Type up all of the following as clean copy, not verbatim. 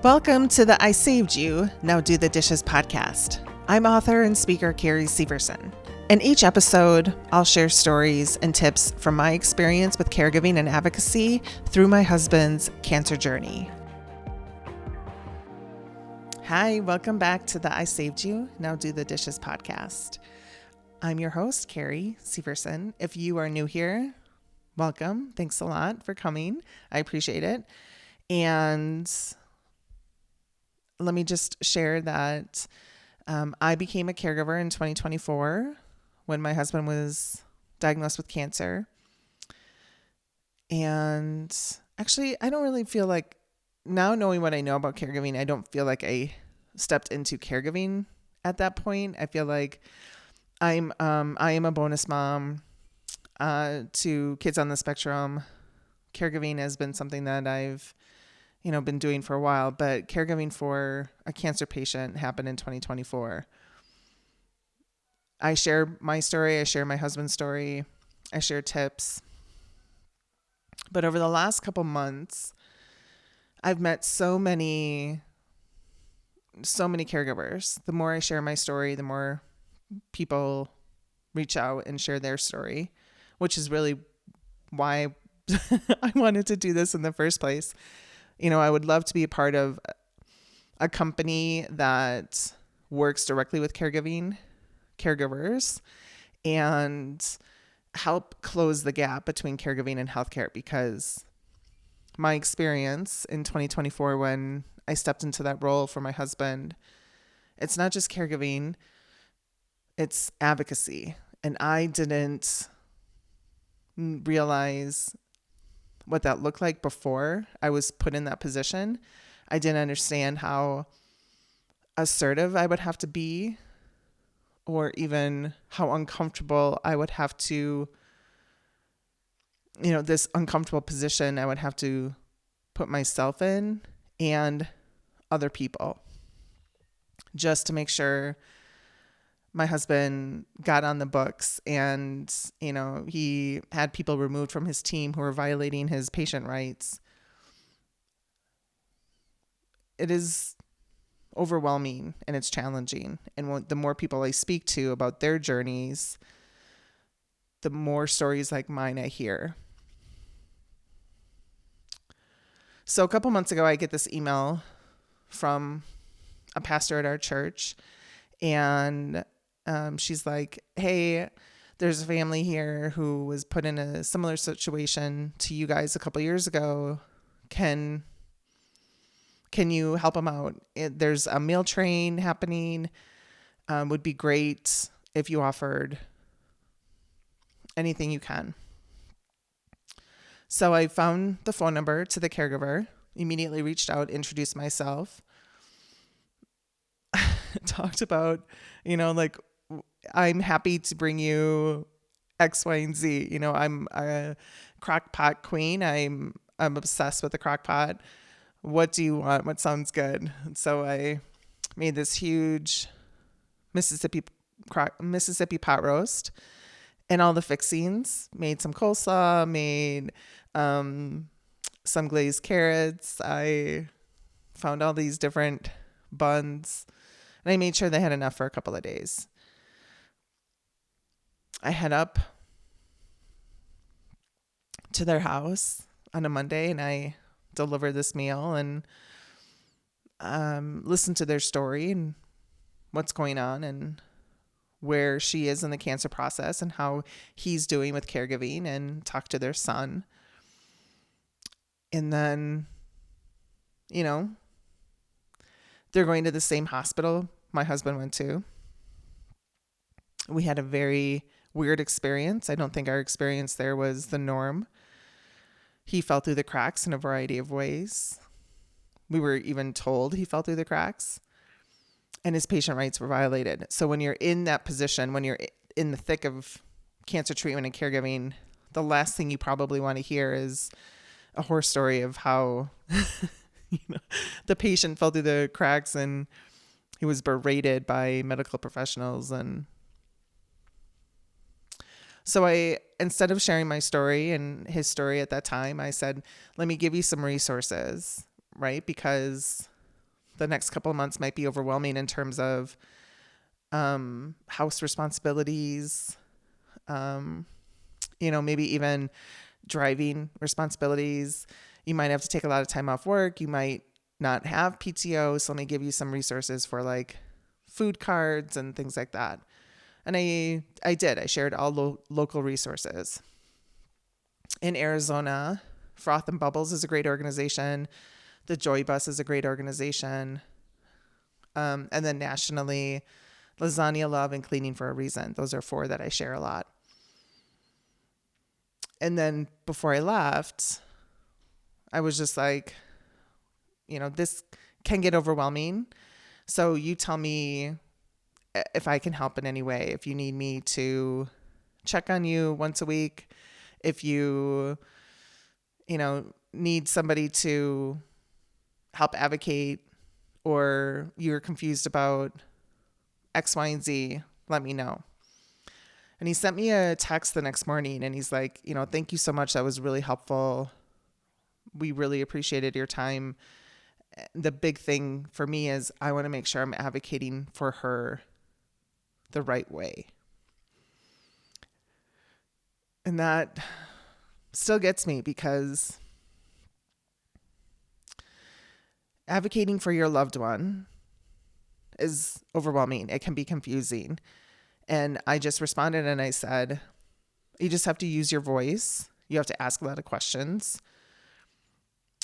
Welcome to the I Saved You, Now Do the Dishes podcast. I'm author and speaker Carrie Severson. In each episode, I'll share stories and tips from my experience with caregiving and advocacy through my husband's cancer journey. Hi, welcome back to the I Saved You, Now Do the Dishes podcast. I'm your host, Carrie Severson. If you are new here, welcome. Thanks a lot for coming. I appreciate it. And let me just share that I became a caregiver in 2024 when my husband was diagnosed with cancer. And actually, I don't really feel like, now knowing what I know about caregiving, I don't feel like I stepped into caregiving at that point. I feel like I am a bonus mom to kids on the spectrum. Caregiving has been something that I've been doing for a while, but caregiving for a cancer patient happened in 2024. I share my story. I share my husband's story. I share tips. But over the last couple months, I've met so many caregivers. The more I share my story, the more people reach out and share their story, which is really why I wanted to do this in the first place. I would love to be a part of a company that works directly with caregivers, and help close the gap between caregiving and healthcare, because my experience in 2024 when I stepped into that role for my husband, it's not just caregiving, it's advocacy. And I didn't realize what that looked like before I was put in that position. I didn't understand how assertive I would have to be, or even how uncomfortable I would have to, this uncomfortable position I would have to put myself in and other people, just to make sure my husband got on the books. And, he had people removed from his team who were violating his patient rights. It is overwhelming and it's challenging. And the more people I speak to about their journeys, the more stories like mine I hear. So a couple months ago, I get this email from a pastor at our church, and she's like, hey, there's a family here who was put in a similar situation to you guys a couple years ago. Can you help them out? There's a meal train happening. Would be great if you offered anything you can. So I found the phone number to the caregiver, immediately reached out, introduced myself, talked about, I'm happy to bring you X, Y, and Z. I'm a crock pot queen. I'm obsessed with the crock pot. What do you want? What sounds good? So I made this huge Mississippi pot roast and all the fixings. Made some coleslaw. Made some glazed carrots. I found all these different buns, and I made sure they had enough for a couple of days. I head up to their house on a Monday, and I deliver this meal and listen to their story and what's going on and where she is in the cancer process and how he's doing with caregiving, and talk to their son. And then, they're going to the same hospital my husband went to. We had a very weird experience. I don't think our experience there was the norm. He fell through the cracks in a variety of ways. We were even told he fell through the cracks, and his patient rights were violated. So when you're in that position, when you're in the thick of cancer treatment and caregiving, the last thing you probably want to hear is a horror story of how the patient fell through the cracks and he was berated by medical professionals. And so instead of sharing my story and his story at that time, I said, let me give you some resources, right? Because the next couple of months might be overwhelming in terms of house responsibilities, maybe even driving responsibilities. You might have to take a lot of time off work. You might not have PTO. So let me give you some resources for like food cards and things like that. And I shared all local resources. In Arizona, Froth and Bubbles is a great organization. The Joy Bus is a great organization. And then nationally, Lasagna Love and Cleaning for a Reason. Those are 4 that I share a lot. And then before I left, I was just like, this can get overwhelming. So you tell me if I can help in any way. If you need me to check on you once a week, if you, need somebody to help advocate, or you're confused about X, Y, and Z, let me know. And he sent me a text the next morning and he's like, thank you so much. That was really helpful. We really appreciated your time. The big thing for me is I want to make sure I'm advocating for her the right way. And that still gets me because advocating for your loved one is overwhelming. It can be confusing. And I just responded and I said, you just have to use your voice. You have to ask a lot of questions.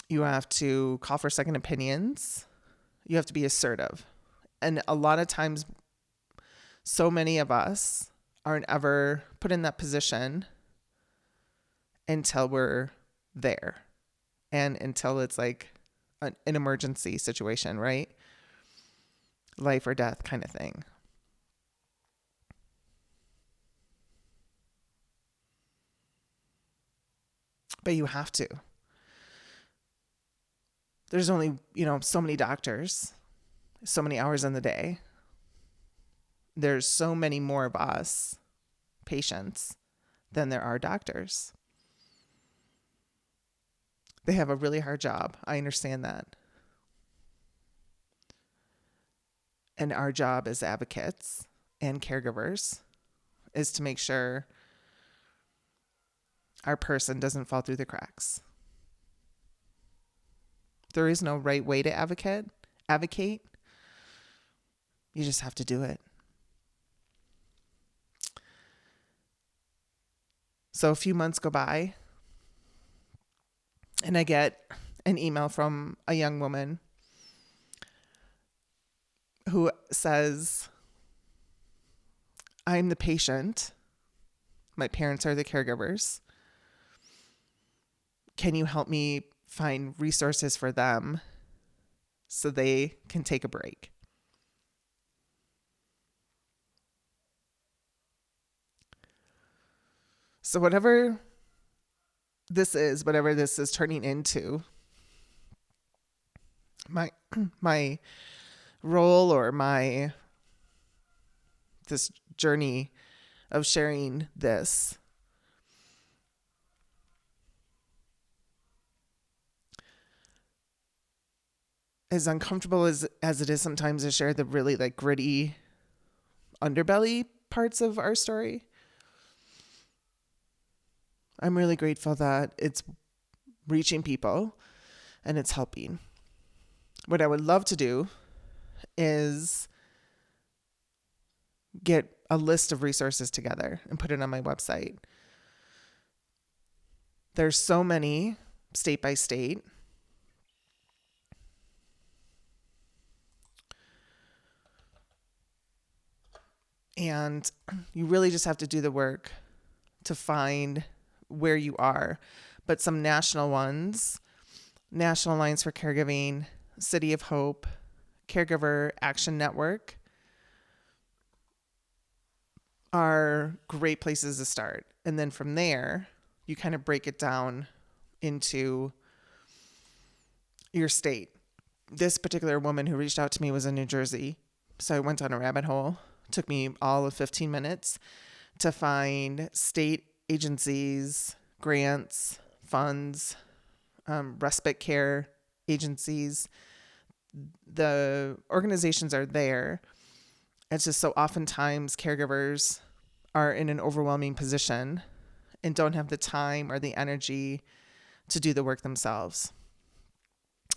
You have to call for second opinions. You have to be assertive. And a lot of times, so many of us aren't ever put in that position until we're there and until it's like an emergency situation, right? Life or death kind of thing. But you have to. There's only, so many doctors, so many hours in the day. There's so many more of us patients than there are doctors. They have a really hard job. I understand that. And our job as advocates and caregivers is to make sure our person doesn't fall through the cracks. There is no right way to advocate. You just have to do it. So a few months go by and I get an email from a young woman who says, I'm the patient. My parents are the caregivers. Can you help me find resources for them so they can take a break? So whatever this is turning into, my role or this journey of sharing this, as uncomfortable as it is sometimes to share the really like gritty underbelly parts of our story, I'm really grateful that it's reaching people and it's helping. What I would love to do is get a list of resources together and put it on my website. There's so many state by state. And you really just have to do the work to find where you are. But some national ones, National Alliance for Caregiving, City of Hope, Caregiver Action Network, are great places to start. And then from there, you kind of break it down into your state. This particular woman who reached out to me was in New Jersey. So I went on a rabbit hole. It took me all of 15 minutes to find state agencies, grants, funds, respite care agencies the organizations are there. It's just so oftentimes caregivers are in an overwhelming position and don't have the time or the energy to do the work themselves.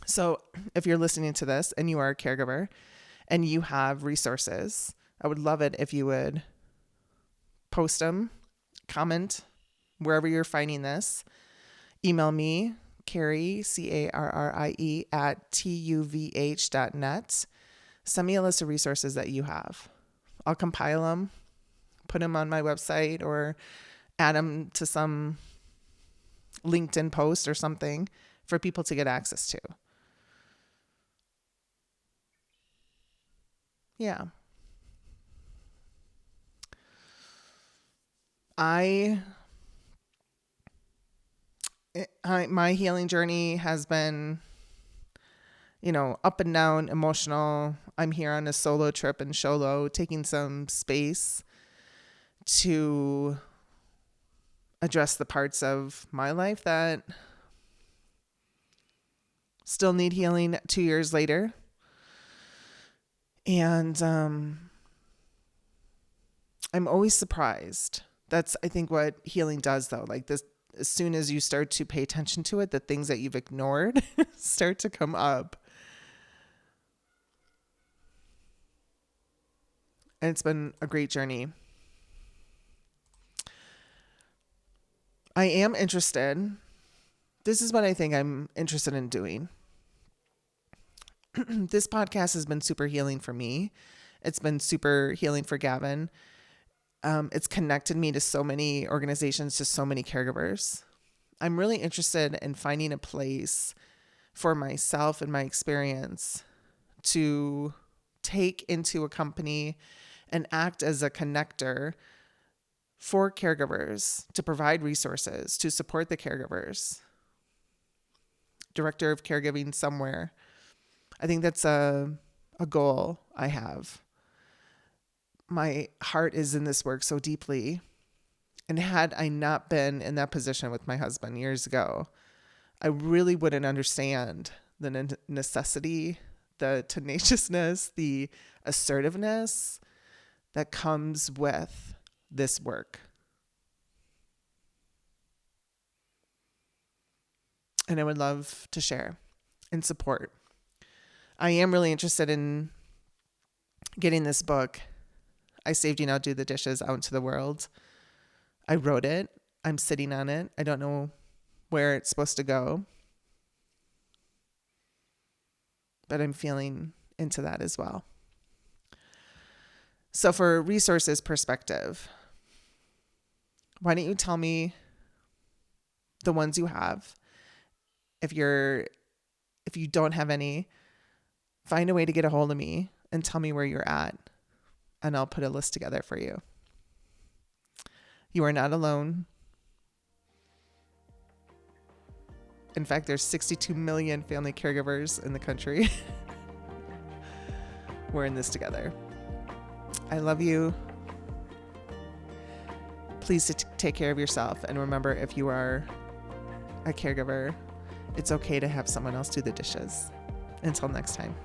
So if you're listening to this and you are a caregiver and you have resources, I would love it if you would post them, comment wherever you're finding this. Email me, Carrie, Carrie, at tuvh.net. Send me a list of resources that you have. I'll compile them, put them on my website, or add them to some LinkedIn post or something for people to get access to. Yeah. My healing journey has been, up and down, emotional. I'm here on a solo trip in Sholo, taking some space to address the parts of my life that still need healing 2 years later. And I'm always surprised. That's, I think, what healing does, though. Like this, as soon as you start to pay attention to it, the things that you've ignored start to come up. And it's been a great journey. I am interested. This is what I think I'm interested in doing. This podcast has been super healing for me. It's been super healing for Gavin. It's connected me to so many organizations, to so many caregivers. I'm really interested in finding a place for myself and my experience to take into a company and act as a connector for caregivers, to provide resources, to support the caregivers. Director of caregiving somewhere. I think that's a goal I have. My heart is in this work so deeply. And had I not been in that position with my husband years ago, I really wouldn't understand the necessity, the tenaciousness, the assertiveness that comes with this work. And I would love to share and support. I am really interested in getting this book, I Saved You Now Do the Dishes, out into the world. I wrote it. I'm sitting on it. I don't know where it's supposed to go, but I'm feeling into that as well. So for resources perspective, why don't you tell me the ones you have? If you don't have any, find a way to get a hold of me and tell me where you're at, and I'll put a list together for you. You are not alone. In fact, there's 62 million family caregivers in the country. We're in this together. I love you. Please take care of yourself. And remember, if you are a caregiver, it's okay to have someone else do the dishes. Until next time.